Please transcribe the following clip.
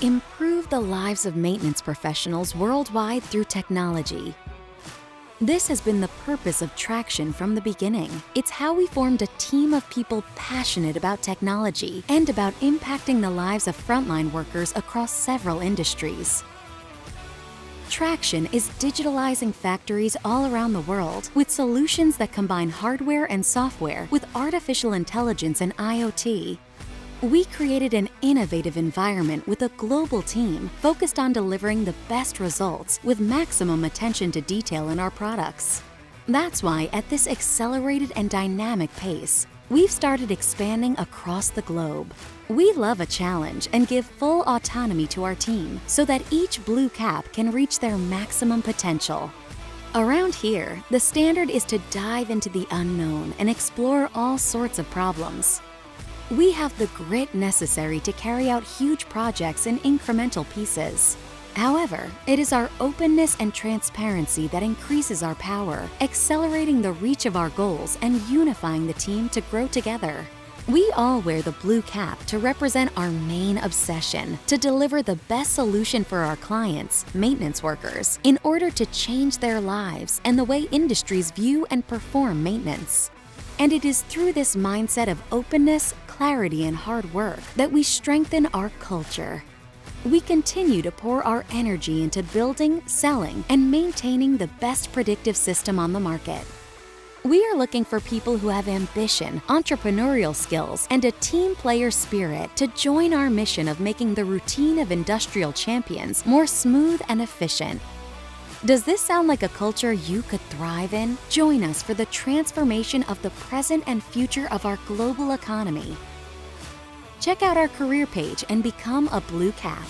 improve the lives of maintenance professionals worldwide through technology. This has been the purpose of Traction from the beginning. It's how we formed a team of people passionate about technology and about impacting the lives of frontline workers across several industries. Traction is digitalizing factories all around the world with solutions that combine hardware and software with artificial intelligence and IoT. We created an innovative environment with a global team focused on delivering the best results with maximum attention to detail in our products. That's why at this accelerated and dynamic pace, we've started expanding across the globe. We love a challenge and give full autonomy to our team so that each blue cap can reach their maximum potential. Around here, the standard is to dive into the unknown and explore all sorts of problems. We have the grit necessary to carry out huge projects in incremental pieces. However, it is our openness and transparency that increases our power, accelerating the reach of our goals and unifying the team to grow together. We all wear the blue cap to represent our main obsession, to deliver the best solution for our clients, maintenance workers, in order to change their lives and the way industries view and perform maintenance. And it is through this mindset of openness, clarity, and hard work that we strengthen our culture. We continue to pour our energy into building, selling, and maintaining the best predictive system on the market. We are looking for people who have ambition, entrepreneurial skills, and a team player spirit to join our mission of making the routine of industrial champions more smooth and efficient. Does this sound like a culture you could thrive in? Join us for the transformation of the present and future of our global economy. Check out our career page and become a blue cap.